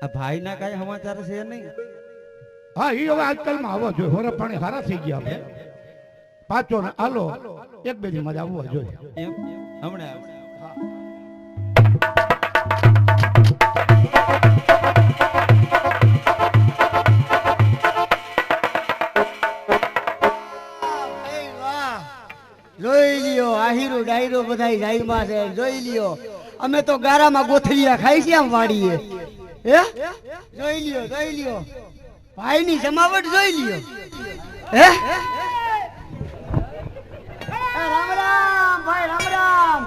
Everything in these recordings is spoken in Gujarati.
આ ભાઈ ના કઈ સમાચાર છે નહીં? હા એ હવે આજકાલમાં આવવા જોઈએ. હોરા પાણી હારા થઈ ગયા આપણે. પાછો ને આલો એક બે દી માં આવવા જોઈએ. એમ હમણાં આવશે. જોઈ લ્યો આહીરો ડાયરો બધાય જાયમાં છે. જોઈ લ્યો અમે તો ગારામાં ગોથલિયા ખાઈ છે આમ વાડીએ. હે જોઈ લ્યો ભાઈ ની જમાવટ જોઈ લ્યો. હે રામ રામ ભાઈ રામ રામ.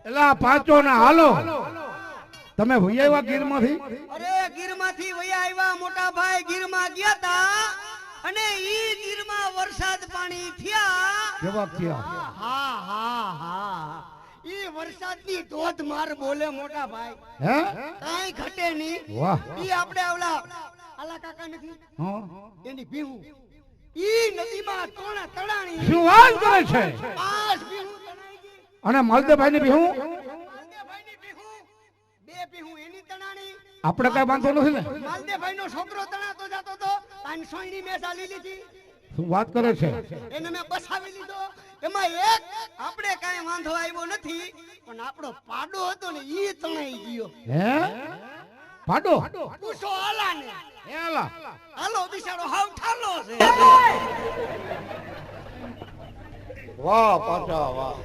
એલા પાછો ને હાલો તમે ભૈયા ગીર માંથી? અરે ગીર માંથી વયા આવ્યા મોટા ભાઈ. ગીર માં ગયા તા અને ઈ ગીર માં વરસાદ પાણી થયા. કેવા થયા? હા હા હા ઈ વરસાદ ની ધોધમાર બોલે મોટા ભાઈ. હે કાઈ ઘટે નહીં. વાહ ઈ આપણે આવલા આલા કાકા નથી હા એની ભીહું ઈ નદીમાં તોણા તણાણી. શું વાત કરે છે? પાંચ ભીહું તણાઈ ગઈ. અને માલદેવભાઈ ની ભીહું? માલદેવભાઈ ની ભીહું બે ભીહું એની તણાણી. આપણે કઈ વાંધો નથી ને? માલદેવભાઈ નો છોકરો તણાતો જતો તો 500 ની મેં ચાલી લીધી. શું વાત કરે છે? એને મેં બસાવી લીધો. એમાં એક આપણે કાઈ વાંધો આવ્યો નથી પણ આપણો પાડો હતો ને ઈ તણાઈ ગયો. હે પાડો? પૂછો આલા ને. એલા હાલો બિચારો હાવ ઠાલો છે. વાહ પાછા વાહ.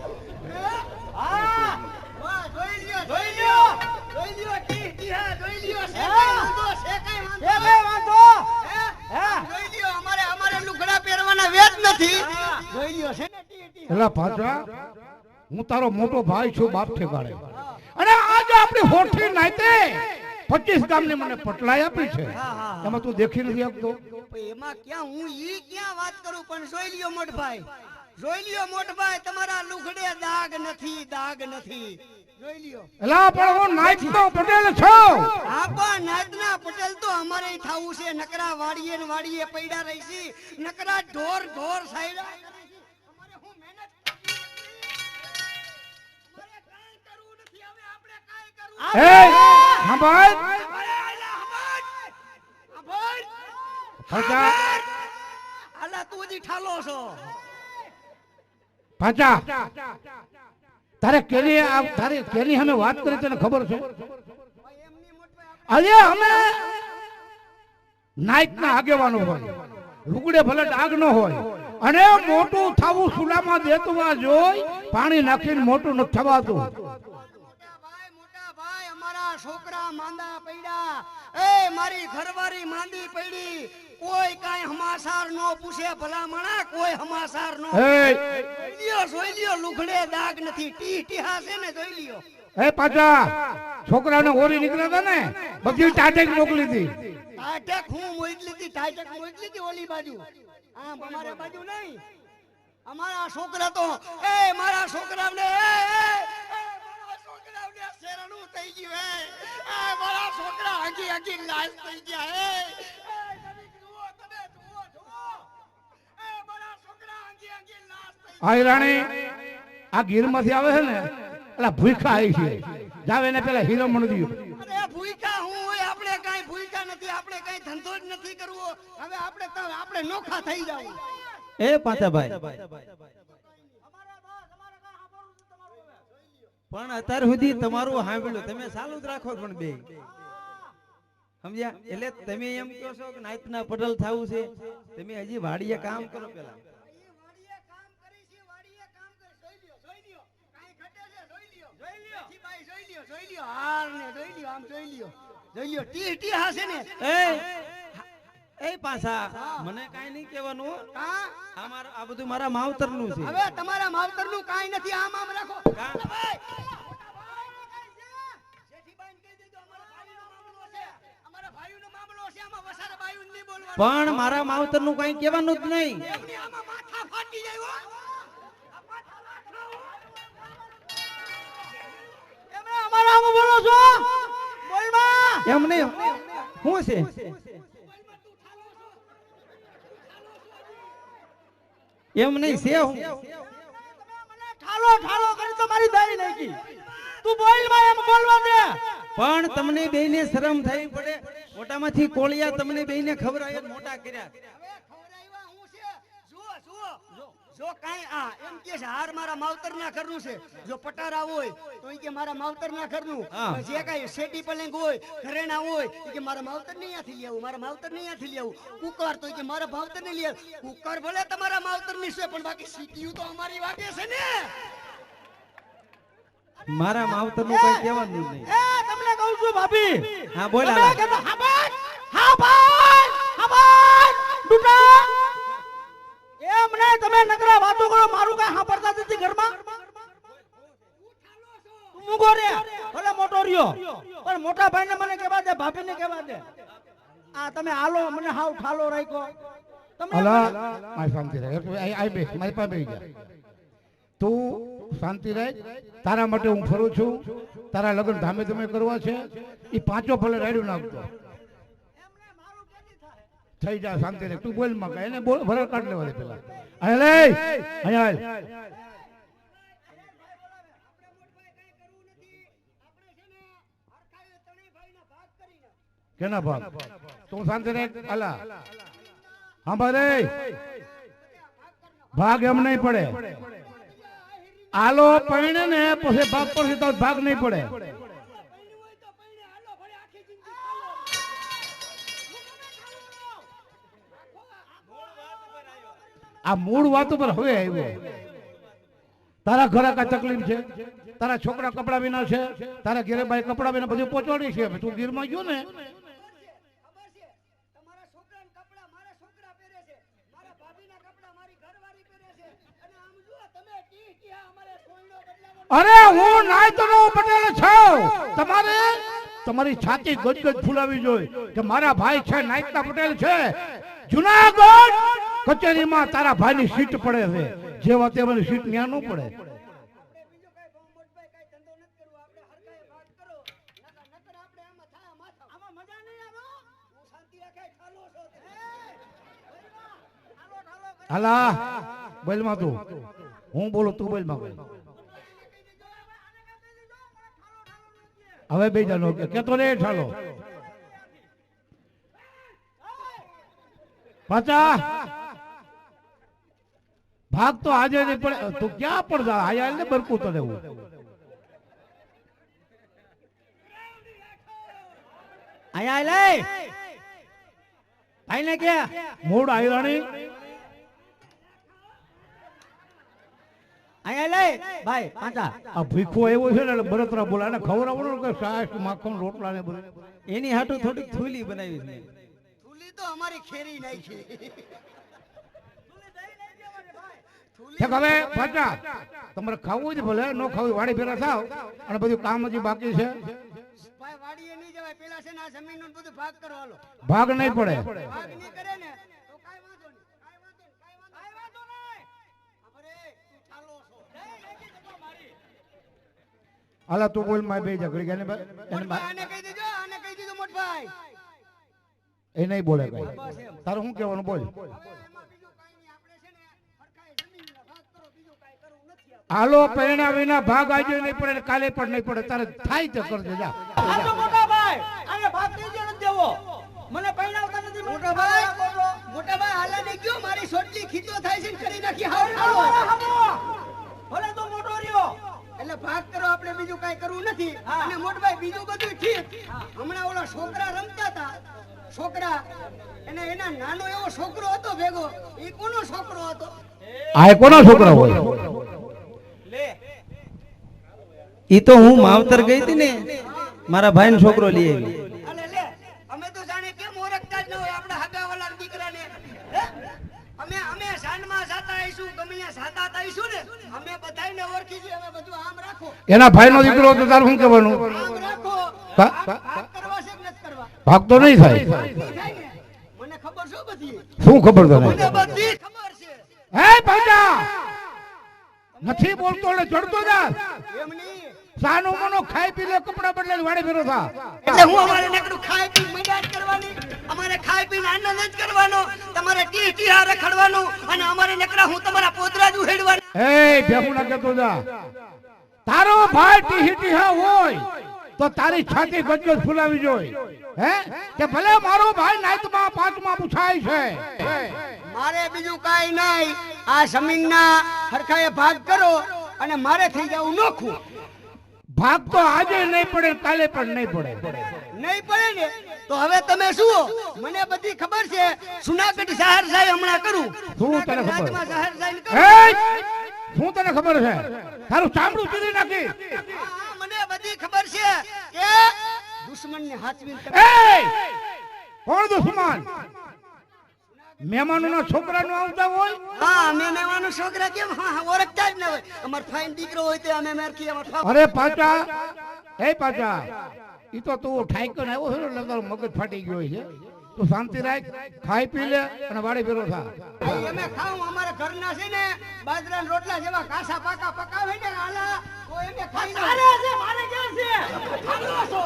હા વાહ જોઈ લ્યો ટી હા જોઈ લ્યો છે કઈ વાંધો હે જોઈ લ્યો અમારે લુગડા પહેરવાના વેત નથી. જોઈ લ્યો છે ને ટી એલા પાછા હું તારો મોટો ભાઈ છું બાપ ઠેકાડે. અને આજે આપણી હોઠી નાઈતે 25 ગામની મને પટલાઈ આપી છે. એમાં તું દેખી નથી આપતો? એમાં ક્યાં હું ઈ ક્યાં વાત કરું પણ જોઈ લ્યો મોટભાઈ. જોઈ લ્યો મોટભાઈ તમારા લુગડે દાગ નથી. જોઈ લ્યો. એલા પણ હું નાઈટ નો પટેલ છું. હા પણ નાયતના પટેલ તો અમારે થાવું છે. નકરા વાડીએ ને વાડીએ પૈડા રહી છે. નકરા ઢોર સાયડા અમારે હું મહેનત અમારે કાઈ કરવું નથી. હવે આપણે કાઈ કરવું એ હા ભાઈ પાછા આલા તું જી ઠાલો છો. પાછા તારે કેની અમે વાત કરી તને ખબર છે? આજે અમે નાઈટ ના આગેવાનો હોય લુગડે ભલે ડાગ ન હોય અને મોટું થાવું સુલામાં દેતવા જોઈ પાણી નાખીને મોટું ન થવાતું. મોટા ભાઈ અમારા છોકરા માંદા પડ્યા. એ મારી ઘરવાળી માંદી પડી. કોઈ કાઈ હમાસાર નો પૂછે ભલામણા. કોઈ હમાસાર નો. જોઈ લ્યો લુગડે દાગ નથી. ટી હાસે ને જોઈ લ્યો. એ પાછા છોકરાને ઓરી નીકળ્યા હતા ને બધી ટાટેક મોકલી હતી. ટાટેક હું મોકલી હતી ઓલી બાજુ. આમ અમારે બાજુ નહીં. અમારા છોકરા તો મારા છોકરાને શેરણું થઈ ગયું. મારા છોકરા હગી લાશ થઈ ગયા. આ રાણી આ ગીર માંથી આવે છે ને એટલે ભૂખા આવી છે. જાવ એને પેલા હીરો મણદ્યું. અરે ભૂખા હું હોય આપણે કાઈ ભૂખા નથી. આપણે કાઈ ધંધો જ નથી કરવો. હવે આપણે નોખા થઈ જાવ. એ પાતાભાઈ પણ અત્યાર સુધી તમારું સાંભળ્યું તમે ચાલુ જ રાખો. પણ બે સમજ્યા? એટલે તમે એમ કહો છો કે નાઈટના પટેલ થાવું છે. તમે હજી વાડીએ કામ કરો. પેલા પાછા મને કાઈ નહીં કહેવાનું. આ બધું મારા માવતર નું છે. હવે તમારા માવતર નું કાઈ નથી. આમ રાખો. પણ મારા માવતર નું કઈ કહેવાનું જ નહીં. અમારા બોલો છો બોલ માં. એમ નહીં શું છે? એમ નહીં છે હું ઠાલો ઠાલો કરી તો મારી દાઈ નાખી. તું બોલ માં એમ બોલવા દે. પણ તમને બેયને શરમ થઈ પડે. મોટામાંથી કોળિયા તમને બેયને ખવડાવે મોટા કર્યા. હવે ખવડાવ્યા હું છે. જો કાંઈ આ એમ કે છે હાર મારા માવતરના ઘરનું છે. જો પટારા હોય તો ઈ કે મારા માવતરના ઘરનું. હા. જે કાંઈ શેટી પલંગ હોય ઘરેણા હોય ઈ કે મારા માવતરને અહીંયાથી લઈ આવું, મારા માવતરને અહીંયાથી લઈ આવું. કુકર તો ઈ કે મારા માવતરને લઈ આવું. કુકર ભલે તમારા માવતરની છે પણ બાકી સીટીયું તો અમારી વાગે છે ને. મારા માવતરનું કઈ કહેવાનું નહીં. એ તમને કહું છું ભાભી. હા બોલ તમે હાલા. કહેતા હા ભાઈ હા ભાઈ ડૂટા. એમ નહીં તમે નકરા વાતો કરો મારું કઈ સાંભળતા નથી ઘરમાં. તું મૂંગો રે ભલે મોટો રહ્યો પણ મોટા ભાઈને મને કહેવા દે ભાભીને કહેવા દે. આ તમે હાલો મને હાવ ઠાલો રાખ્યો. તમે અલા મારી શાંતિ રહે આઈ બેસ મારી પાસે બેસી જા. તું શાંતિ રહે. તારા માટે હું ફરું છું. તારા લગ્ન ધામે ધમે કરવા છે. એ પાંચો ભલે રાડ્યું નાખતો થઈ જા. શાંતિ રહે. તું બોલ માં એને બોલ ભરત કાઢ લેવા દે પેલા. અહીંયા લે અહીંયા આવ. કેના ભાગ? તું શાંતિ રહે. અલા હા ભાઈ ભાગ એમ નહીં પડે. આલો પૈણે ને પછી ભાગ પડશે તો ભાગ નહીં પડે. આ મૂળ વાત ઉપર હવે આવ્યો. તારા ઘરે કઈ તકલીફ છે? તારા છોકરા કપડા વિના છે? તારા ઘરે ભાઈ કપડા વિના બધું પહોંચાડી છે? તું ગીરમાં ગયો ને ખબર છે તમારા છોકરાના કપડા મારા છોકરા પહેરે છે, મારા ભાભીના કપડા મારી ઘરવાળી પહેરે છે. અને આમ જુઓ તમે ટી અમારે સોયડો બદલાવાનો. અરે હું નાયતનો પટેલ છું. તમારે તમારી છાતી ગજગજ ફૂલાવી જોઈએ કે મારા ભાઈ છે નાયતના પટેલ છે. જુનાગઢ કચેરીમાં તારા ભાઈની સીટ પડે છે. જેવા તેવાની સીટ ન્યા ન પડે. આપણે બીજો કઈ બહુ મોટભાઈ કઈ ધંધો નથી કરવો. આપણે હરકાએ વાત કરો. નકર આપણે આમાં થાય માથા. આમાં મજા નહીં આવે. હું શાંતિ રાખે ઠાલો છો. ઠાલો ઠાલો કરે. હાલા બોલમાં તું. હું બોલું તું બોલમાં બોલ. હવે બે જાનો કેતો રે ઠાલો. પાછા ભાગ તો આજે નહીં પડે. તું ક્યાં પણ જા આયા ને બરકું તો દેવું. અહીંયા લે ભાઈને કે મૂળ આયરાણી અહીંયા લે ભાઈ પાંચા. આ ભીખો એવો છે ને એટલે બરતરા બોલા ને ખવડાવવાનું કે સાસ માખણ રોટલા ને બધું. એની હાટું થોડીક થૂલી બનાવી છે. થૂલી તો અમારી ખેરી નાખી. ઠીક હવે પાછા તમારે ખાવું જ ભલે ન ખાવું વાડી ફેરા થાવ અને બધું કામ હજી બાકી છે. ભાઈ વાડીએ નહીં જવાય. પેલા છે ને આ જમીનનું બધું ભાગ કરો હાલો. ભાગ નહીં પડે. ભાગ નહીં કરે ને તો કાઈ વાંધો નહીં. કાઈ વાંધો નહીં. અરે તું ઠાલો છો. હાલા તું બોલ માં બે ઝઘડી ગયા ને મોટભાઈ આને કહી દેજો. આને કહી દીધું મોટભાઈ. એ નહીં બોલે કઈ. તારું શું કહેવાનું બોલ. એમાં બીજું કાઈ નહીં. આપણે છે ને હરખાએ જમીનના ભાગ કરો. બીજું કાઈ કરવું નથી. હાલો પૈણા વિના ભાગ આજે નહીં પડે ને કાલે પણ નહીં પડે. તારે થાય તો કરજે જા. આ તો મોટા ભાઈ આને ભાગ દેજો નથી દેવો. મને પૈણાવતા નથી મોટા ભાઈ. મોટાભાઈ હાલે ને ગયો મારી સોટલી ખીચો થાય છે ને કરી નાખી. હાવ ભલે તો મોટો રહ્યો. એટલે ભાગ કરો. આપણે બીજું કાઈ કરવું નથી. અને મોટભાઈ બીજું બધું ઠીક. હમણાં ઓલા છોકરા રમતા હતા. છોકરા એને એના નાનો એવો છોકરો હતો ભેગો. એ કોનો છોકરો હતો? આ કોનો છોકરો હોય? ઈ તો હું માવતર ગઈ હતી ને મારા ભાઈનો છોકરો લઈ આવી. અલે લે અમે તો જાણે કેમ ઓળખતા જ ન હોય આપણા હગાવાલા દીકરાને. હે? અમે સાંજમાં જાતા આવીશું ગમે ત્યાં જાતા આવીશું ને અમે બધાયને ઓળખી છીએ. અમે બધું આમ રાખો. એના ભાઈનો દીકરો તો તારું શું કહેવાનું? આમ રાખો. ભાગ ભાગ કરવા છે કે નથી કરવા? ભાગ તો નહીં થાય. નહીં થાય ને. મને ખબર છે બધી. શું ખબર તને? મને બધી ખબર છે. હે ભાઈજા નથી બોલતો એટલે ચડતો જા. એમ નહીં. સાનું મનો ખાઈ પી લે કપડા બદલે વાડે ફેરો થા એટલે હું અમારે નકરું ખાઈ પી મજા જ કરવાની, અમારે ખાઈ પીને આનંદ જ કરવાનો, તમારે ટી ટી હારે ખડવાનું અને અમારે નકરા હું તમારા પોતરા જ ઉહેડવાનું. એ ભેગું ના કેતો જા તારો ભાઈ ટીહી ટીહા હોય તો તારી છાતી ગજગજ ફૂલાવી જોઈ હે કે ભલે મારો ભાઈ નાઈતમાં પાંચમાં પૂછાય છે. મારે બીજું કાઈ નહીં, આ જમીનના હરખાએ ભાગ કરો અને મારે થઈ જાવું નોખું. ભાગ તો આજે નહીં પડે કાલે પણ નહીં પડે. નહીં પડે ને તો હવે તમે શું, મને બધી ખબર છે. જુનાગઢ શહેર જાય હમણાં કરું. શું તને ખબર? રાજમાં શહેર જઈને કરું. શું તને ખબર છે? તારું ચામડું ચીરી નાખી. હા, મને બધી ખબર છે કે દુશ્મનને હાચવીને તમે કોણ દુશ્મન? મહેમાનોના છોકરાનો આવતા હોય. હા, અમે મહેમાનો છોકરા કેમ ઓળખતા જ ન હોય. અમાર ફાઈન દીકરો હોય તો અમે મેરકી અમાર અરે પાછા એ પાછા ઈ તો તું ઠાઈકન આવ્યો છે એટલે તારો મગજ ફાટી ગયો છે. તું શાંતિ રાખ, ખાઈ પી લે અને વાડે ફેરો થા. અમે ખાવ અમારા ઘરના છે ને બાજરાના રોટલા જેવા કાસા પાકા પકાવે ને આલા તો એને ખાઈ લો. અરે છે મારે ક્યાં છે ખાલો છો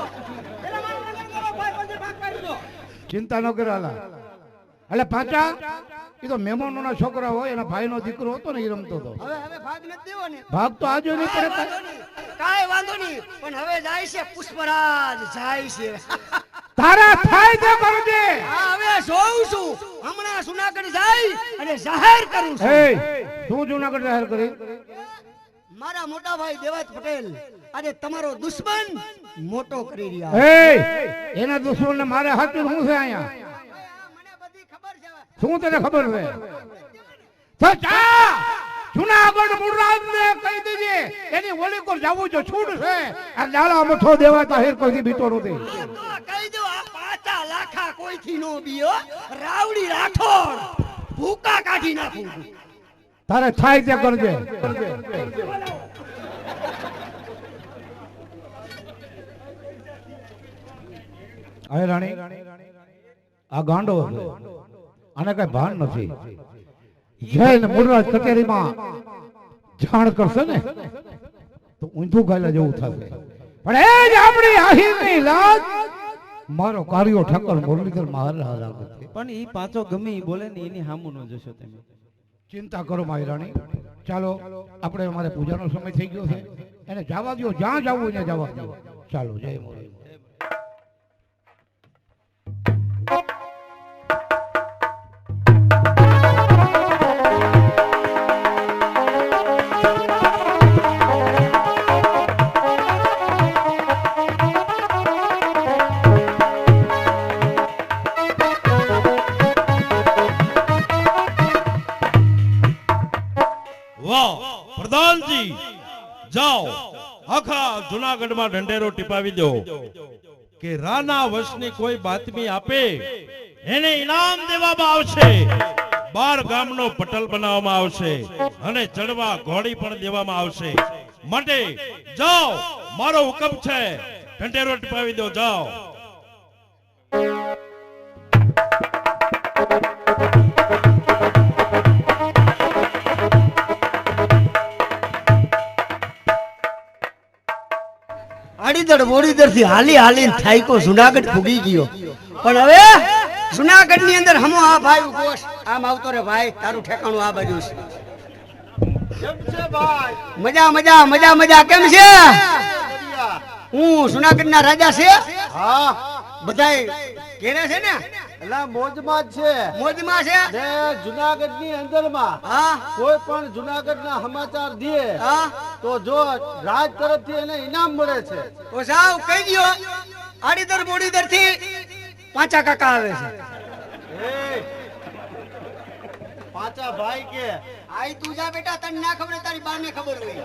એલા મારો નગર કરો ભાઈ પછી ભાગ કરી દો. ચિંતા ન કરાલા. એટલે પાછા ઈ તો મહેમાનોના છોકરા હોય એના ભાઈનો દીકરો હતો ને એ રમતો હતો. હવે ભાગ નથી દેવો ને. ભાગ તો આજે નહીં પડે. કાઈ વાંધો નહીં, પણ હવે જાય છે પુષ્પરાજ જાય છે. તારા થાય તે કરજે. હા, હવે જોઉં છું હમણાં જુનાગઢ જાય અને જાહેર કરું છું. તું જુનાગઢ જાહેર કરી. મારા મોટા ભાઈ દેવાજ પટેલ આજે તમારો દુશ્મન મોટો કરી રહ્યા. એના દુશ્મન ને મારે હાથું શું છે અહીંયા? મને બધી ખબર છે. શું તને ખબર છે? તો જા જુનાગઢ મુરરાજ ને કહી દેજે એની ઓલી કોર જાવું જો છૂટ છે આ ડાળા મઠો દેવા તાહેર કોઈ બીતો નથી. તો કહી દો આ પાછા લાખા કોઈથી નો બીઓ રાવડી રાઠોડ ભૂકા કાઢી નાખું. તારે થાય તે કરજે. અરે રાણી આ ગાંડો આને કઈ ભાન નથી. જૈન મુરરાજ કચેરીમાં જાણ કરશે ને તો ઊંધું ગાયલા જેવું થશે. પણ એ જ આપણી આહીરની લાજ મારો કાર્યો ઠક્કર મુરલીધર મહારાજ લાગે. પણ ઈ પાછો ગમે ઈ બોલે ને એની હામું ન જશો તમે. ચિંતા કરો મારી રાણી. ચાલો આપણે અમારે પૂજાનો સમય થઈ ગયો છે, એને જવા દો, જ્યાં જવું ત્યાં જવા દો. ચાલો જય મોરી. પ્રધાનજી જાઓ આખા જુનાગઢમાં ઢંઢેરો ટીપાવી દો કે રાના વંશની કોઈ બાતમી આપે એને ઇનામ દેવામાં આવશે. 12 ગામનો પટલ બનાવવામાં આવશે અને ચડવા ઘોડી પણ દેવામાં આવશે. માટે જાઓ, મારો હુકમ છે, ઢંઢેરો ટીપાવી દો. જાઓ. આડીદર બોડીદર થી હાલી હાલી થાયકો જુનાગઢ ફૂગી ગયો. પણ હવે જુનાગઢ ની અંદર હમો આ ભાઈ ઉભો છે. આમ આવતો રે ભાઈ, તારું ઠેકાણું આ બાજુ છે. મજા મજા મજા મજા. કેમ છે? હું જુનાગઢ ના રાજા છે. હા બધાય કેને છે ને એલા મોજમાં જ છે. મોજમાં છે. ને જુનાગઢ ની અંદર માં હા કોઈ પણ જુનાગઢ ના સમાચાર દે હા તો જો રાજ તરફથી એને ઇનામ મળે છે. તો સાવ કહી દયો આડીદર બોડીદર થી પાંચા કાકા આવે છે. એ પાછા ભાઈ કે આઈ તું જા બેટા, તને ના ખબર, તારી બા ને ખબર હોય.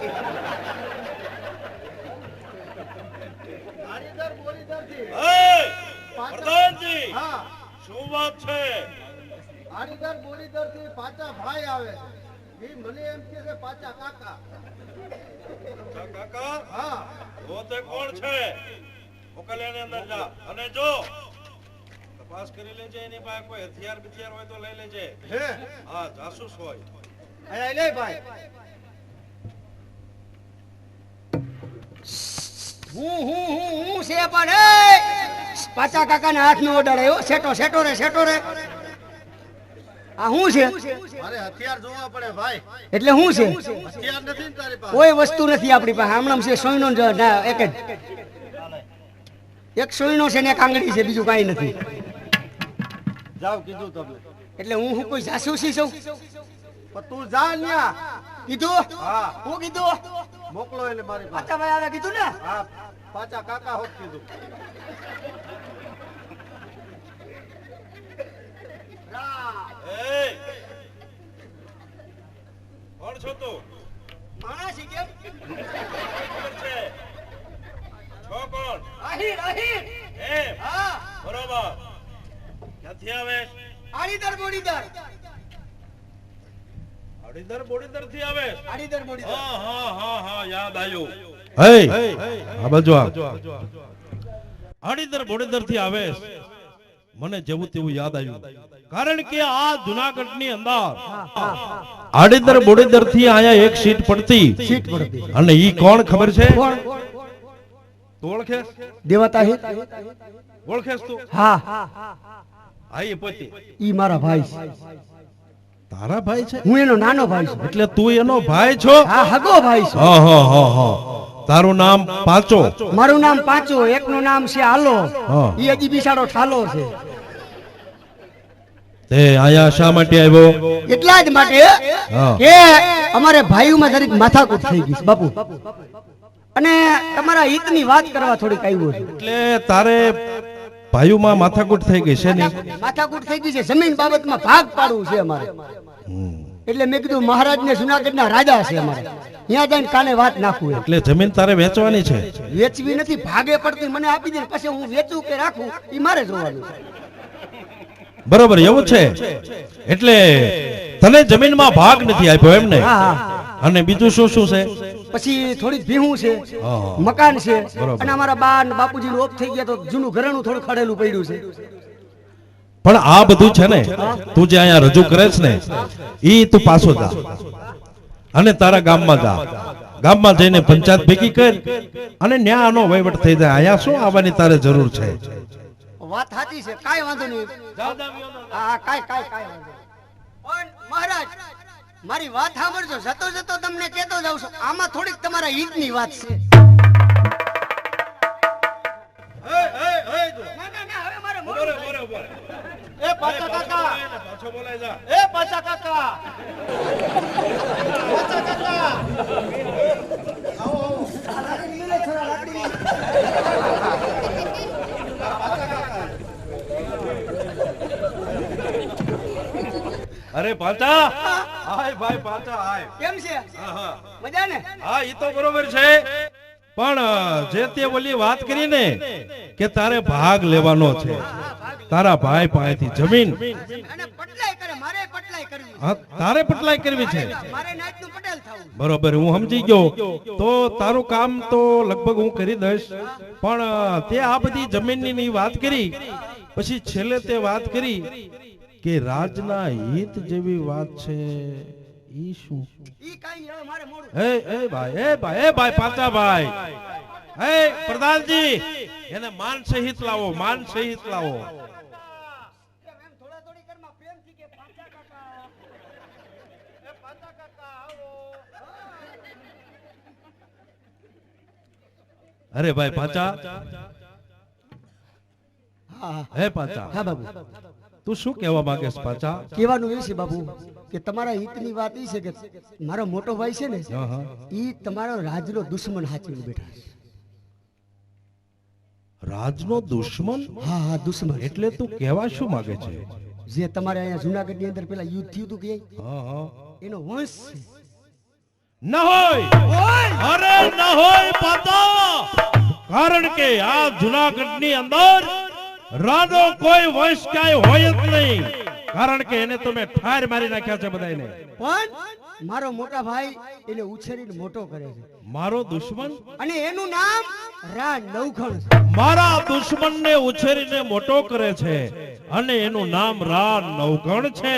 આડીદર બોડીદર થી પ્રધાનજી હા શું વાત છે? આડીદર બોડીદર થી પાછા ભાઈ આવે છે. એ મને એમ કે છે પાછા કાકા. કાકા હા તો તે કોણ છે? મોકલ્યાની અંદર જા અને જો તપાસ કરી લેજે, એની પાસે કોઈ હથિયાર બિથિયાર હોય તો લઈ લેજે. હે હા, જાસૂસ હોય. અરે લે ભાઈ. હું છે પણ એ પાછા કાકાને હાથ નો ઓડાડ્યો સેટો રે આ હું છે મારે હથિયાર જોવા પડે ભાઈ. એટલે હું છે હથિયાર નથી ને તારી પાસે? કોઈ વસ્તુ નથી આપણી પાસે હમણાં છે સોયનો એક જ એક સોયનો છે ને એક આંગળી છે બીજું કાંઈ નથી જાવ કીધું તમને. એટલે હું કોઈ જાસૂસી છું પણ તું જા ન્યા. કીધું હા હું કીધું મોકલો એને મારી પાસે. પાછા ભાઈ આવે કીધું ને હા પાછા કાકા હોત કીધું. એ કોણ છો તું? માણસ છે કેમ ખબર છે? છો કોણ? આહીર એમ હા બરોબર. ક્યાંથી આવે? આડીદર બોડીદર બોડીદર થી આવે? આડીદર બોડીદર હા યાદ આવ્યું. હે આ બાજુ આ બોડીદર થી આવે. મને જેવું તેવું યાદ આવ્યું, કારણ કે આ જુનાગઢ ની અંદર આડીદર બોડીદર થી આયા એક સીટ પડતી, અને ઈ કોણ ખબર છે? તું ઓળખેસ? દેવતા હે ઓળખેસ તું? હા આ એ પોતે ઈ મારા ભાઈ છે. તારા ભાઈ છે? હું એનો નાનો ભાઈ છું. એટલે તું એનો ભાઈ છો? હા હગો ભાઈ છું. હા. તારું નામ પાંચો? મારું નામ પાંચો, એકનું નામ છે આલો, હા. ઈ હજી બિચારો ઠાલો છે. તે આયા શા માટે આવ્યો? એટલા જ માટે હા. કે અમારે ભાઈઓમાં જરીક માથાકૂટ થઈ ગઈ છે બાપુ, અને તમારા હિતની વાત કરવા થોડીક આવ્યો છે. એટલે તારે ભાઈઓમાં માથાકૂટ થઈ ગઈ છે? નહીં માથાકૂટ થઈ ગઈ છે, જમીન બાબતમાં ભાગ પાડવું છે અમારે. એટલે મેં કીધું મહારાજને જુનાગઢના રાજા છે અમારે, ત્યાં જઈને કાને વાત નાખું. એટલે જમીન તારે વેચવાની છે? વેચવી નથી, ભાગે પડતી મને આપી દે, પછી હું વેચું કે રાખું એ મારે જોવાનું છે. બરોબર, એવું છે. એટલે તને જમીનમાં ભાગ નથી આપ્યો એમ ને? હા. અને બીજું શું શું છે? પછી થોડીક ભીહું છે, હા. મકાન છે, બરોબર. અને અમારા બા ને બાપુજી ઓફ થઈ ગયા તો જૂનું ઘરેણું થોડું ખડેલું પડ્યું છે. પણ આ બધું છે ને, તું જે અહીંયા રજૂ કરે છે ને, ઈ તું પાછો જા અને તારા ગામમાં જા. ગામમાં જઈને પંચાયત ભેગી કર અને ન્યા આનો વહીવટ થઈ જાય. અહીંયા શું આવવાની તારે જરૂર છે? વાત સાચી છે, કાઈ વાંધો નહીં. હા કાઈ વાંધો નહીં. પણ મહારાજ મારી વાત સાંભળજો, જતો તમને કહેતો જાઉં છું, આમાં થોડીક તમારા હિતની વાત છે. ના, હવે મારે મોડું થાય. એ પાછા કાકા. એ પાછા કાકા. પાછા કાકા. અરે પાંચા, હાય ભાઈ પાંચા, હાય. કેમ છે? હા. મજા ને? હા, ઈ તો બરોબર છે, પણ જે તે ઓલી વાત કરી ને કે તારે ભાગ લેવાનો છે તારા ભાઈ પાસેથી જમીન, અને પટલાઈ કરે, મારે પટલાઈ કરવી છે. હા, તારે પટલાઈ કરવી છે. મારે નાયતનું પટેલ થવું. બરોબર, હું સમજી ગયો. તો તારું કામ તો લગભગ હું કરી દઈશ, પણ તે આ બધી જમીનની વાત કરી, પછી છેલ્લે તે વાત કરી કે રાજના હિત જેવી વાત છે. ઈ શું? ઈ કાઈ હવે મારે મોડું. એ ભાઈ પાંચા ભાઈ, એ પ્રધાનજી, એને માન સહિત લાવો, માન સહિત લાવો. એમ થોડી કરમાં પ્રેમથી કે પાછા કાકા. એ પાછા કાકા આવો. અરે ભાઈ પાંચા, હા હે પાંચા, હા બાબુ. તું શું કહેવા માંગે છે પાંચા? કહેવાનું એ છે બાબુ કે તમારા હિતની વાત એ છે કે મારો મોટો ભાઈ છે ને, હા, હા. ઈ તમારો રાજનો દુશ્મન હાચવીને બેઠા છે. રાજનો દુશ્મન? હા દુશ્મન. એટલે તું કહેવા શું માંગે છે? જે તમારે અહીંયા જુનાગઢની અંદર પેલા યુદ્ધ થયું હતું કે હા. એનો વંશ છે. ન હોય, અરે ન હોય પાંચા, કારણ કે આ જુનાગઢની અંદર રાનો કોઈ વંશ ક્યાંય હોય જ નહીં, કારણ કે એને તો મેં ઠાર મારી નાખ્યા છે બધાને. પણ મારો મોટા ભાઈ એને ઉછેરીને મોટો કરે છે, મારો દુશ્મન? અને એનું નામ રા નવખણ છે. મારા દુશ્મનને ઉછેરીને મોટો કરે છે અને એનું નામ રા નવગણ છે.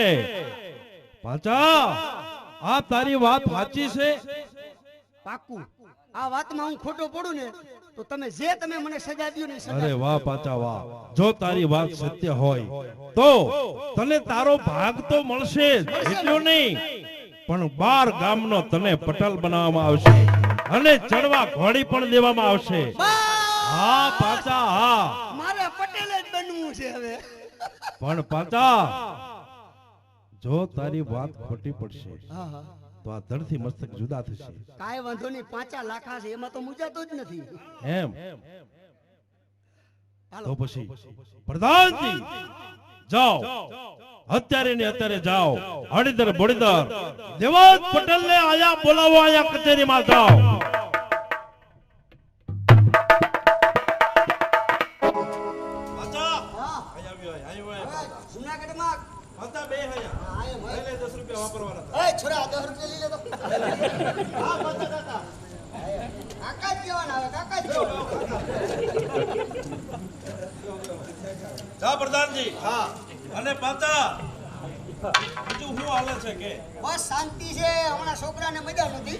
પાંચા, આ તારી વાત સાચી છે? પાકું. આ વાતમાં હું ખોટો પડું ને તો તમે તમે મને સજા દ્યો ને એ સજા. અરે વાહ પાચા વાહ, જો તારી વાત સત્ય હોય તો તને તારો ભાગ તો મળશે જ, એટલો નહીં પણ 12 ગામનો તને પટલ બનાવવામાં આવશે અને ચડવા ઘોડી પણ દેવામાં આવશે. હા પાચા હા, મારે પટેલ જ બનવું છે હવે. પણ પાચા જો તારી વાત ખોટી પડશે હા હા તો આ ધરથી મસ્તક જુદા થશે. કાંઈ વાંધો નહીં, 5 લાખા છે એમાં તો મુજાતો જ નથી. એમ હાલો. તો પછી પ્રધાનજી જાઓ, અત્યારે ને અત્યારે જાઓ, હળીધર બોડીધર દેવાજ પટેલ ને આયા બોલાવો, આયા કચેરીમાં જાઓ. જૂનાગઢમાં હતા બે હયા પહેલે 10 રૂપિયા વાપરવાના હતા. એ છોરા 10 રૂપિયા લઈ લે તો. હા પાછા કાકા. કાકા જ કહેવાના હવે, કાકા જ કહેવાના. જા પ્રધાનજી. હા અને પાછા બીજું શું હાલે છે કે બસ શાંતિ છે, હમણાં છોકરાને મજા નથી.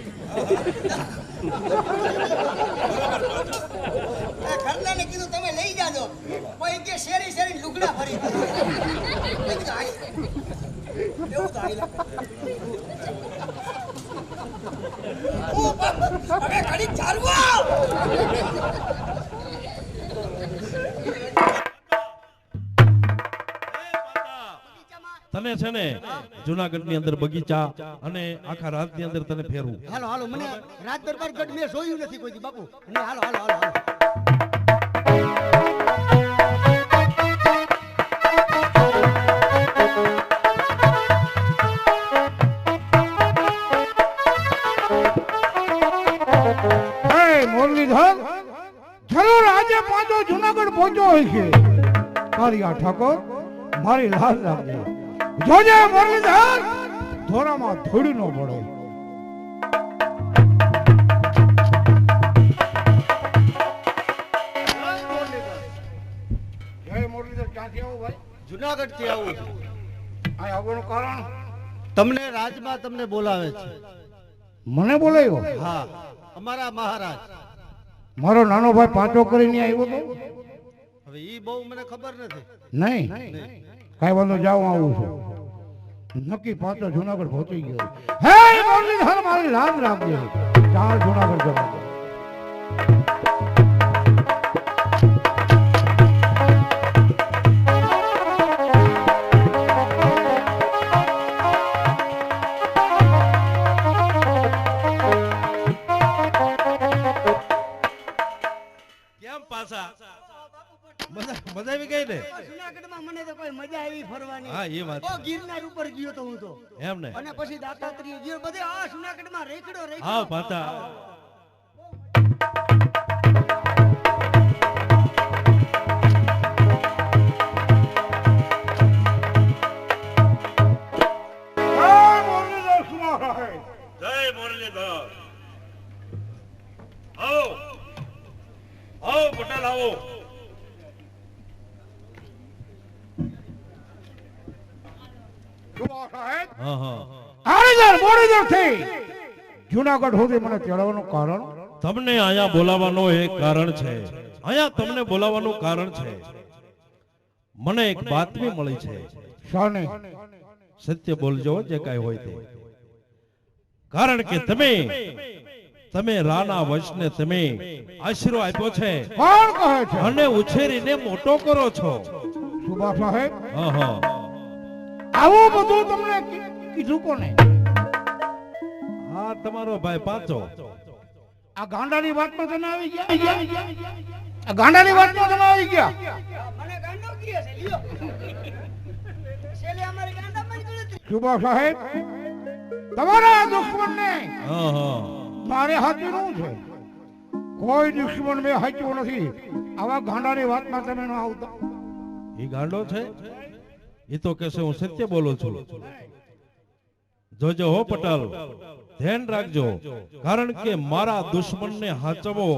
ઘરનાને કીધું તમે લઈ જાજો, કોઈ કે શેરી શેરી લુગડા ફરી. મેં કીધું હાય. એવું તો હાય લાગે. હવે ઘડીક ચાલવો. તને છે ને જુનાગઢ ની અંદર બગીચા અને આખા રાત ની અંદર તને ફેરવું. હાલો હાલો, મને રાત દરબાર ગઢ મેં જોયું નથી કોઈ દી બાપુ. અને હાલો હાલો હાલો હાલો. હે મુરલીધર, જરૂર આજે પાછો જુનાગઢ પહોંચ્યો હોય છે. કારિયા ઠાકોર, મારી લાજ રાખજે. જોજે મુરલીધર, ધોરામાં ધૂળ ન પડે. જય મુરલીધર, ક્યાંથી આવો ભાઈ? જુનાગઢ થી આવું છું. અહીં આવવાનું કારણ? તમને રાજમાં તમને બોલાવે છે. મને બોલાયો? હા, અમારા મહારાજ. મારો નાનો ભાઈ પાછો કરીને આવ્યો તો હવે ઈ બહુ મને ખબર નથી. નહીં, કાંઈ વાંધો, જાઓ, આવું છું. નક્કી પાછો જુનાગઢ પહોંચી ગયો. હે મુરલીધર, મારી લાજ રાખજે. ચાલ જુનાગઢ જવા દે. કેમ પાછા મજા આવી ગઈ ને? જુનાગઢમાં મને તો કોઈ મજા આવી ફરવાની. હા એ વાત બહુ ગિરનાર ઉપર ગયો તો હું તો. એમ ને? અને પછી દાતાત્રીય ગયો, બધે આ જુનાગઢમાં રેખડો રેખડો. હા પાછા હે મુરલીધર, સુનો રહે. જય મુરલીધર. આવો આવો પટેલ આવો. સુનો સાહેબ, હા હા, આણીધર બોડીધરથી જુનાગઢ સુધી મને તેડવાનું કારણ? તમને અહીંયા બોલાવવાનો એક કારણ છે. અહીંયા તમને બોલાવવાનું કારણ છે, મને એક બાતમી મળી છે. શાને? સત્ય બોલજો જે કાંઈ હોય તે. કારણ કે તમે રાણા વંશને તમે આશરો આપ્યો છે કોણ કહે છે? અને ઉછેરીને મોટો કરો છો. સુભા સાહેબ, હા હા, આવું બધું તમને કીધું કોને? હા તમારો ભાઈ પાછો. આ ગાંડાની વાતમાં તને આવી ગયા? આ ગાંડાની વાતમાં તને આવી ગયા? મને ગાંડો કહે છે, લ્યો. છેલ્લે અમારી ગાંડામાં જ ગણતરી. સુભા સાહેબ, તમારા દુશ્મનને હા હા, મારે હાચવું છે. કોઈ દુશ્મન મેં હાચ્યું નથી. આવા ગાંડાની વાતમાં તમે ન આવતા. એ ગાંડો છે? એ તો કહેશે હું સત્ય બોલું છું. જોજો હો પટેલ, ધ્યાન રાખજો. કારણ કે મારા દુશ્મનને હાચવો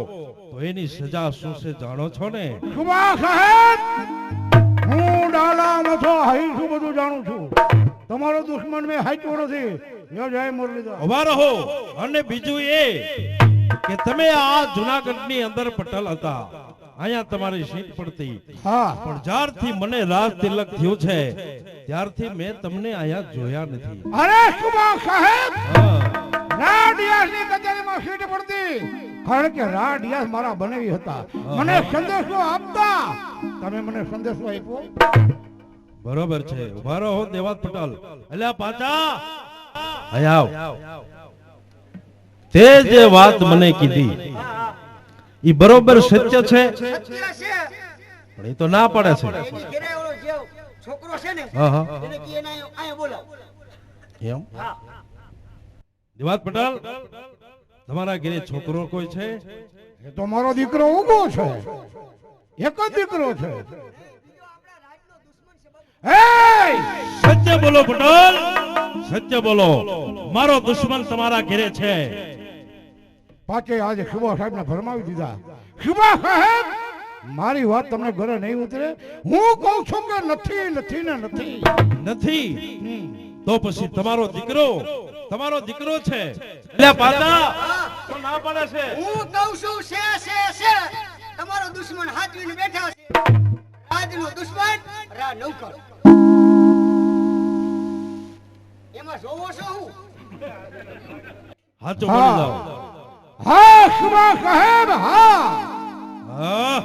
તો એની સજા શું છે જાણો છો ને? સુભા સાહેબ, હું ડાલા મથો હાઈ છું, બધું જાણું છું. તમારો દુશ્મન મેં હાચ્યો નથી. જય મુરલીધર. ઉભા રહો. અને બીજું એ કે તમે આ જુનાગઢની અંદર પટેલ હતા, અહીંયા તમારી સીટ પડતી, હા પણ જ્યારથી મને રાજ તિલક થયું છે ત્યારથી મેં તમને અહીંયા જોયા નથી. અરે સુબા સાહેબ, હા. રાડિયાસની કચેરીમાં સીટ પડતી, કારણ કે રાડિયાસ મારા બનાવી હતા. મને સંદેશો આપતા, તમે મને સંદેશો આપ્યો. બરોબર છે, ઉભા રહો દેવાત પટેલ. અલ્યા પાછા અહીંયા આવ. તે જે વાત મને કીધી ઈ બરોબર સત્ય છે, સત્ય છે. પણ એ તો ના પડે છે. એની ઘરે ઓલો જે છોકરો છે ને હા હા એને કી એને અહીંયા બોલાવ. એમ. દેવાત પટેલ, તમારા ઘરે છોકરો કોઈ છે? એ તો મારો દીકરો ઊભો છે, એક જ દીકરો છે. એ સત્ય બોલો પટેલ, સત્ય બોલો. મારો દુશ્મન તમારા ઘરે છે. પાછે આજે શુભા સાહેબ ને ફરમાવી દીધા. શુભા સાહેબ, મારી વાત તમને ઘરે નહીં ઉતરે. હું કહું છું કે નથી નથી ને નથી. નથી તો પછી તમારો દીકરો છે. એટલે પાછા તો ના પડે છે. હું કહું છું છે. તમારો દુશ્મન હાથવીને બેઠા છે. રાજનો દુશ્મન રા નૌકર. એમાં જોવો છો હું? હાચું બોલી હા જાઓ. હા શુભા સાહેબ, હા હા,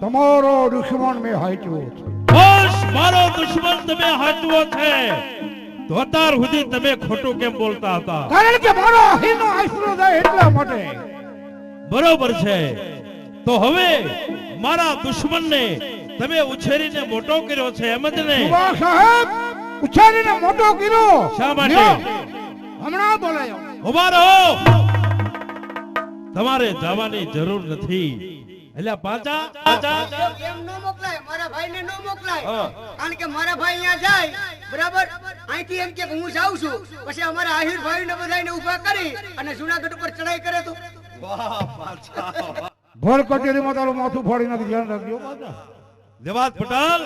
તમારો દુશ્મન મેં હાચ્યો છે. બસ મારો દુશ્મન તમે હાચવો છે. તો અત્યાર સુધી તમે ખોટું કેમ બોલતા હતા? કારણ કે મારો અહીનો આશરો થાય એટલા માટે. બરોબર છે. તો હવે મારા દુશ્મનને તમે ઉછેરીને મોટો કર્યો છે, એમ જ ને? શુભા સાહેબ, ઉછાળીને મોટો કર્યો. શા માટે? લ્યો, હમણાં બોલાયો. ઉભા રહો. તમારે જવાની જરૂર નથી. એટલે પાછા એમ ન મોકલાય, મારા ભાઈને ન મોકલાય. હા. કારણ કે મારા ભાઈ અહીંયા જાય બરાબર, અહીંથી એમ કે હું જાઉં છું, પછી અમારા આહિર ભાઈને બધાને ઊભા કરી અને જુનાગઢ ઉપર ચડાઈ કરે તો ભર કચેરીમાં તારું માથું ફાડી નથી, ધ્યાન રાખજો પાછા. દેવાત પટેલ,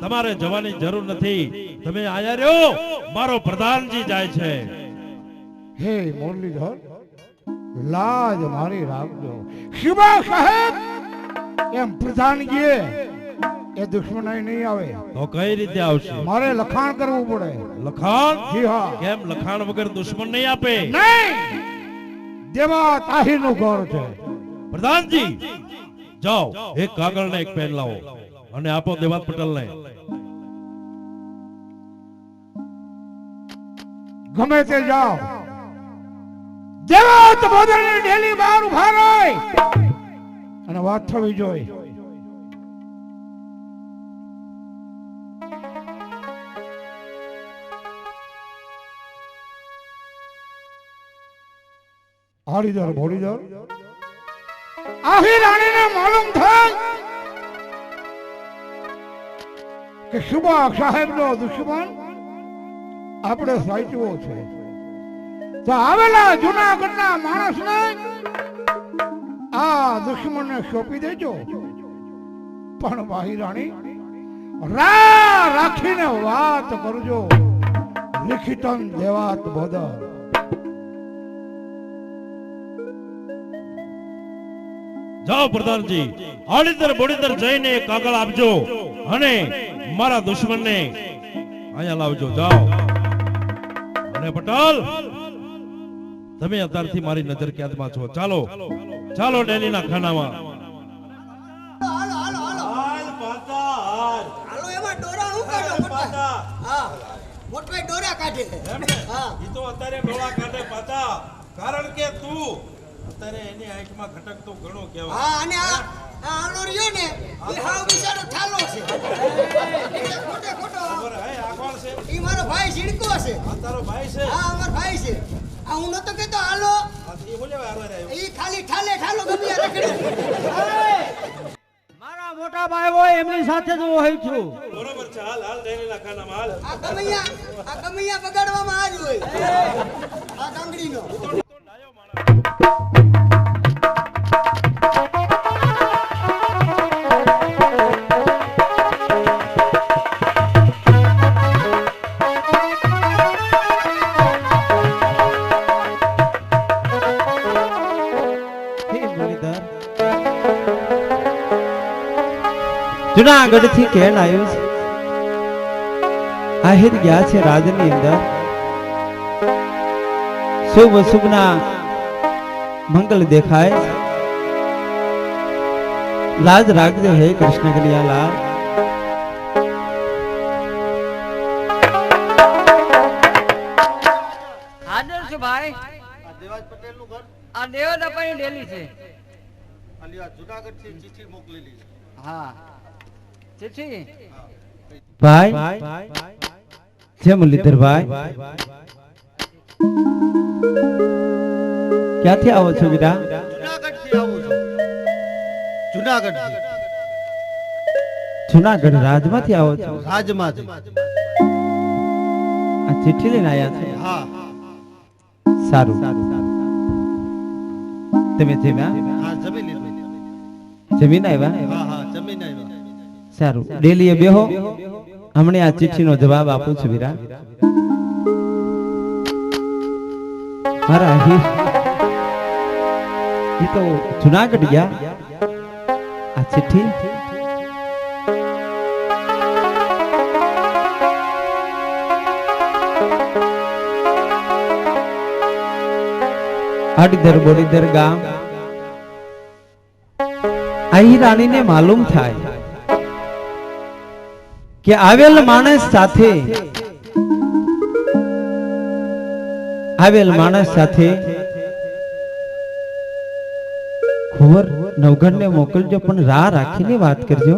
તમારે જવાની જરૂર નથી. તમે આયા રહ્યો, મારો પ્રધાનજી જાય છે. હે મુરલીધર, લાજ મારી રાખજો. શુભા સાહેબ, એમ પ્રધાનજી એ દુશ્મનાઈ નહીં આવે. તો કઈ રીતે આવશે? મારે લખાણ કરવું પડે. લખાણ? જી હા. કેમ લખાણ વગર દુશ્મન નહીં આપે? નહીં, દેવા તાહીર નું ઘર છે. પ્રધાનજી જાઓ, એક કાગળ ને એક પેન લાવો અને આપો દેવાત પટેલ ને. ગમે તે જાઓ, દેવાત બોદરની ડેલી બહાર ઉભા રહો અને વાત થવી જોઈએ. હાડીદર ભોળીદર આહી રાણીને માલુમ થાય કે શુભા સાહેબનો દુશ્મન આપણે સાચવો છે, તો આવેલા જુનાગઢના માણસને આ દુશ્મનને સોંપી દેજો. પણ વાહી રાણી, રાખીને વાત કરજો. લિખિતન દેવાત બોદર. જાઓ પ્રધાનજી, આડીદર બોડીદર જઈને એક કાગળ આપજો અને મારા દુશ્મનને અહીંયા લાવજો. જાઓ. અને પટેલ, તમે અત્યારથી મારી નજર કેદમાં છો. ચાલો ચાલો ડેલીના ખાનામાં. હાલો હાલો હાલો હાલો. એમાં ડોરા હું કાઢો મોટા? હા, મોટભાઈ ડોરા કાઢે. હા, ઈ તો અત્યારે ડોળા કાઢે પાછા, કારણ કે તું અત્યારે એની આંખમાં ઘટકતો ઘણો કહેવાય. હા, અને આ આનો રહ્યો ને એ હાવ બિચારો ઠાલો છે. એટલે ખોટે ખોટો ખબર હે આ કોણ છે? ઈ મારો ભાઈ ઝીણકો છે. આ તારો ભાઈ છે? હા, અમારો ભાઈ છે. આ હું નતો કેતો હાલો, આ ઈ બોલે હારે આવ્યો. ઈ ખાલી ઠાલો ગમિયા રખડે. મારા મોટા ભાઈ હોય એમની સાથે જ હું હોય છું. બરોબર છે. હાલ હાલ ડેલીના ખાનામાં હાલ. આ ગમિયા બગાડવામાં આજ હોય. આ કાંગડીનો જુનાગઢ થી કેણ આવ્યું છે આહિર ગયા છે રાજની અંદર શુભ શુભના મંગલ દેખાય લાજ રાખજો હે કૃષ્ણ કનૈયાલાલ ભાઈ આ દેવાજ પટેલ નું ઘર આ દેવદ અપાણી ડેલી છે અને આ જુનાગઢ થી ચિઠ્ઠી મોકલેલી છે. હા ચિઠ્ઠી ભાઈ જય મુરલીધર ભાઈ ક્યાંથી આવો છો બેટા જુનાગઢ થી આવું છું. જુનાગઢ થી જુનાગઢ રાજમાંથી આવો છો રાજમાંથી. આ ચિઠ્ઠી લઈને આવ્યા છો હા સારું તમે જમ્યા હા જમીન લીધું. જમીન આવ્યા હા હા જમીન આવ્યા. સારું ડેલીએ બેહો હમણે આ ચિઠ્ઠીનો જવાબ આપું છું વીરા મારા હીર એ તો જુનાગઢ ગયા આ ચિઠ્ઠી આડીદર બોડીદર ગામ અહીં રાણીને માલુમ થાય કે આવેલ માણસ સાથે ખુવર નવઘણ ને મોકલજો પણ રાહ રાખીને વાત કરજો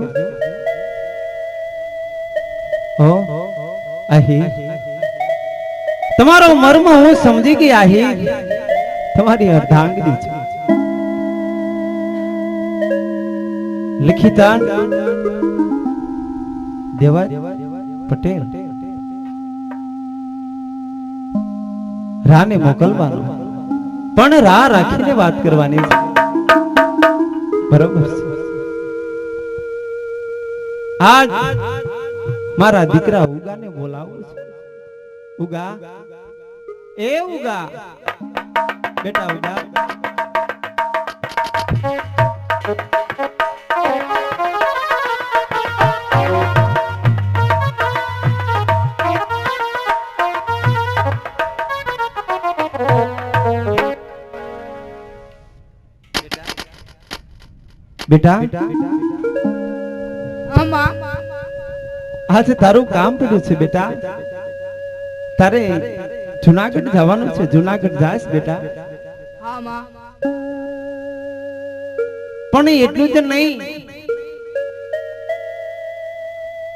ઓ આહી તમારો મર્મ હું સમજી ગઈ આહી તમારી અર્ધાંગની છે લિખિતા દેવાજ પટેલ રાને મોકલવાનો પણ રાહ રાખીને વાત કરવાની છે બરોબર છે આજ મારા દીકરા ઉગાને બોલાવું છે ઉગા એ ઉગા બેટા ઉગા બેટા આજે તારું કામ પડ્યું છે બેટા તારે જુનાગઢ જવાનું છે જુનાગઢ જાસ બેટા પણ એટલું જ નહીં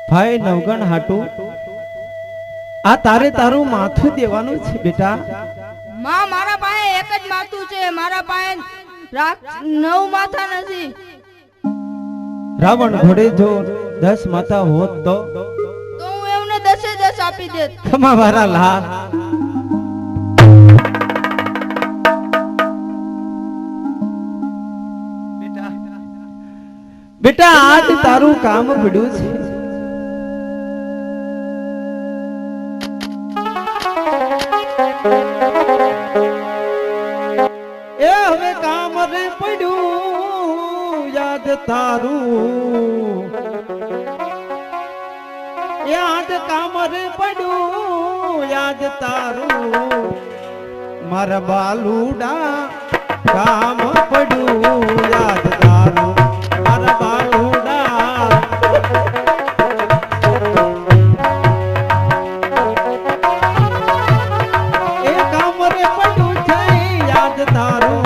ભાઈ નવગણ હાટું આ તારે તારું માથું દેવાનું છે બેટા માં મારા પાસે એક જ માથું છે મારા પાસે 9 માથા નથી રાવણ ઘોડે જો 10 માથા હોત તો હું એમને 10 આપી દેત ખમા મારા લાલ બેટા આજ તારું કામ પડ્યું છે એ હવે કામ રે પડ્યું યાદ તારું યાદ કામ રે પડ્યું યાદ તારું મારા બાલુડા કામ પડ્યું યાદ તારું મારા બાલુડા એ કામ રે પડ્યું છે યાદ તારું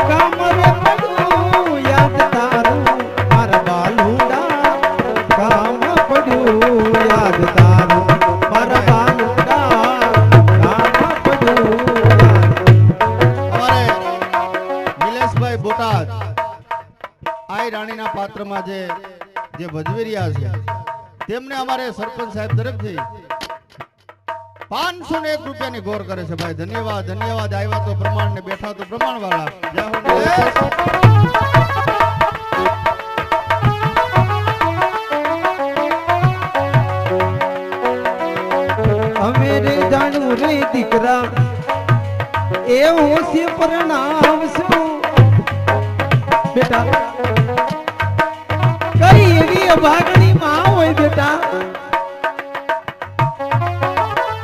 કામ રે પડ્યું યાદ તારું મારા બાલુડા કામ પડ્યું યાદ તારું મારા બાલુડા કામ પડ્યું અમારે નિલેશભાઈ બોટાદ આઈ રાણીના પાત્રમાં જે ભજવી રહ્યા છે તેમને અમારે સરપંચ સાહેબ તરફથી 501 રૂપિયાની ગોર કરે છે ભાઈ ધન્યવાદ ધન્યવાદ આવ્યા તો પ્રમાણ ને બેઠા તો પ્રમાણ વાળા જય હો નિલેશ અમે રે જાણું રે દીકરા એ હું સે પરણાવશું બેટા ભાગણી માં હોય બેટા,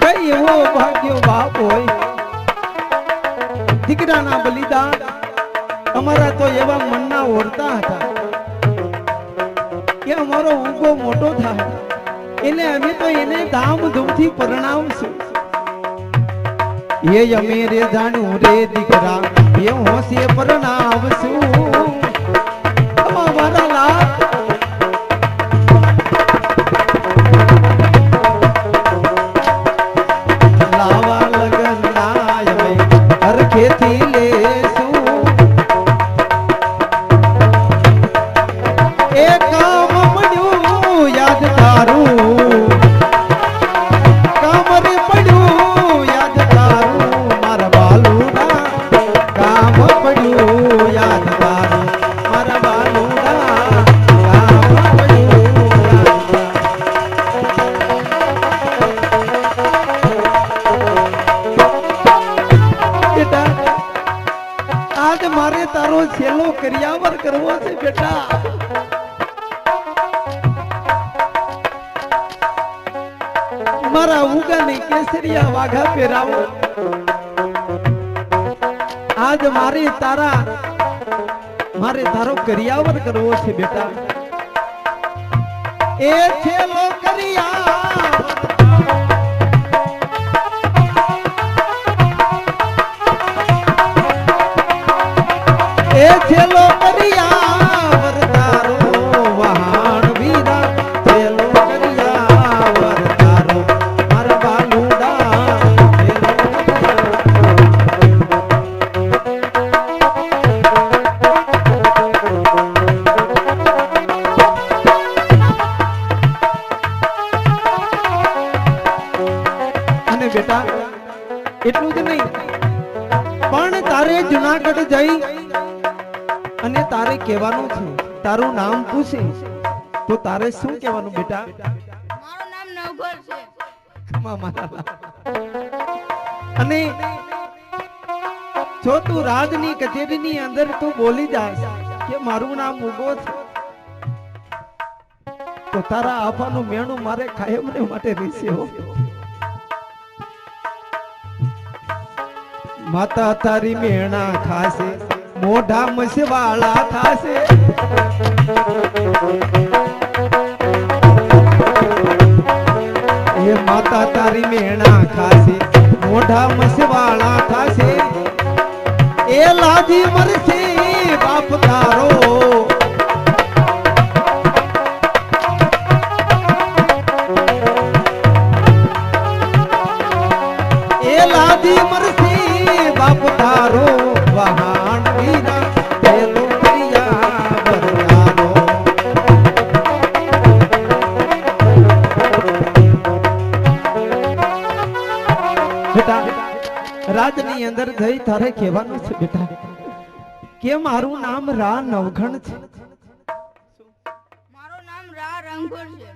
કઈ એવો ભાગ્યો બાપ હોય, દીકરાના બલિદાન અમારા તો એવા મનના ઓરતા હતા કે અમારો ઉગો મોટો થાય એટલે અમે તો એને ધામધૂમથી પરણાવશું. એ અમે રે જાણ્યું રે દીકરા એ હોશે પરણાવશું. અમારા લાભ લાવા લગન નાય હરખેથી લેશું. એ કામ મળ્યું યાદ તારું, કામ રે પડ્યું યાદ તારું મારા બાલુડા, કામ પડ્યું યાદ તારું મારા બાલુડા, કામ પડ્યું યાદ તારું. બેટા આજ મારે તારો છેલ્લો કર્યાવર કરવો છે બેટા. મારા ઉગાની કેસરિયા વાઘા પહેરાવો. આજ મારે તારો કર્યાવર કરવો છે બેટા. એ છેલ્લો કર્યાવર, એ છેલ્લો કર્યાવર તારો વહાણ વીરા, છેલ્લો કર્યાવર તારો મારા બાલુડા, છેલ્લો અને બેટા એટલું જ નહીં પણ તારે જુનાગઢ જઈ અને તારે કહેવાનું છે, તારું નામ પૂછે તો તારે શું કહેવાનું બેટા? મારું નામ નવઘર છે. અને જો તું રાજની કચેરીની અંદર તું બોલી જાય કે મારું નામ ઉગો છે તો તારા આફાનું મેણું મારે કાયમને માટે રહેશે હો. માતા તારી મેણા ખાશે, મોઢા મસવાળા થાશે. એ માતા તારી મેણા ખાશે, મોઢા મસવાળા થાશે. એ લાજી મરશે બાપ તારો, એ લાજી મરશે બાપ તારો વહાણ વીરા, પેલો કર્યાવર તારો. બેટા રાજની અંદર જઈ તારે કહેવાનું છે બેટા કે મારું નામ રા નવઘણ છે. મારું નામ રા રંગોર છે.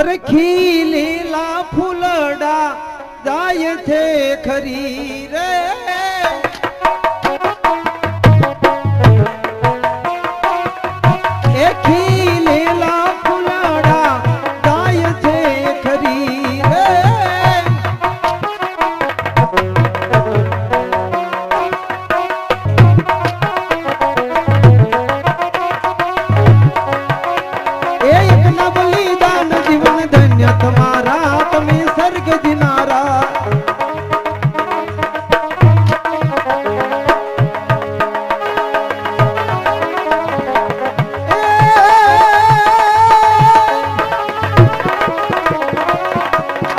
અરે ખીલેલા ફૂલડા જાય છે ખરી રે, એ ખીલેલા ફૂલડા જાય છે ખરી રે. એ એકના બલિદાન જીવન ધન્ય તમારા, તમે સ્વર્ગ દિનારા.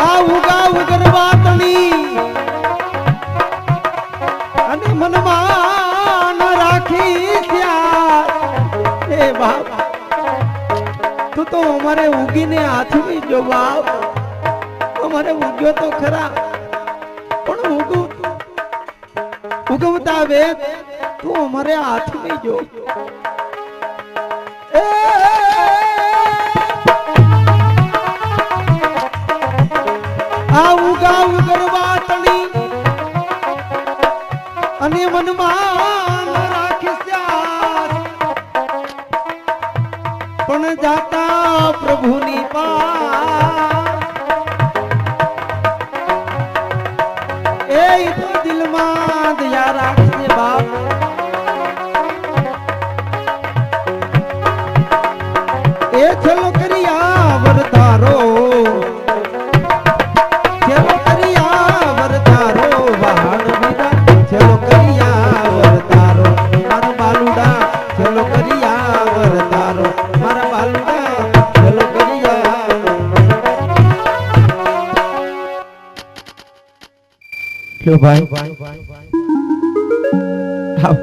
આ ઉગા ઉગરવાતણી અને મનમાં ન રાખી ત્યાં. એ બાપ તું તો અમારે ઉગીને હાથવી જો બાપ, અમારે ઉગ્યો તો ખરા પણ ઉગવતા વેદ તું અમારે હાથવી જો. આ ઉગા ઉગરવાતણી અને મનમાં ન રાખીશ પણ જાતા પ્રભુની પાસ એ તો દિલમાં દયા રાખજે બાપ એ છેલ્લો કરિયા વરતારો છેલ્લો કરિયા વરતારો વાહન વિના છેલ્લો કરિયા વરતારો મારો બાલુડા છેલ્લો કરિયા વરતારો મારા બાલુડા છેલ્લો કરિયા લો ભાઈ આવ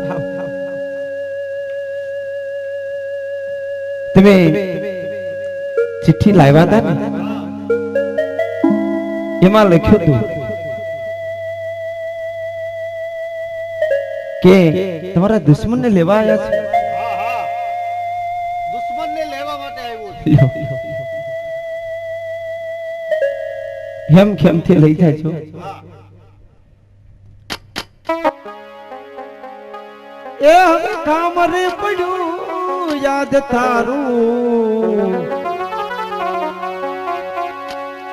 તમે ચિઠ્ઠી લાવ્યા હતા ને એમાં લખ્યું હતું કે તમારા દુશ્મનને લેવા આવ્યા છે દુશ્મનને લેવા માટે આવ્યો હેમ ખેમથી લઈ જાય છો એ હવે કામ રે પડ્યું યાદ તારું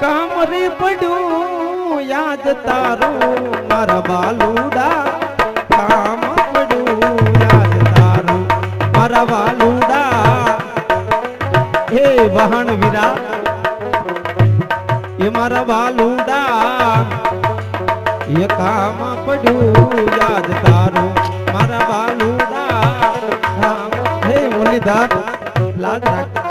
કામ રે પડ્યું યાદ તારું મારા બાલુડા કામ પડ્યું યાદ તારું મારા બાલુડા હે વહાણ વીરા એ મારા બાલુડા એ કામ પડ્યું યાદ તારું મારા બાલુડા હે મુરલીધર લાજ રાખ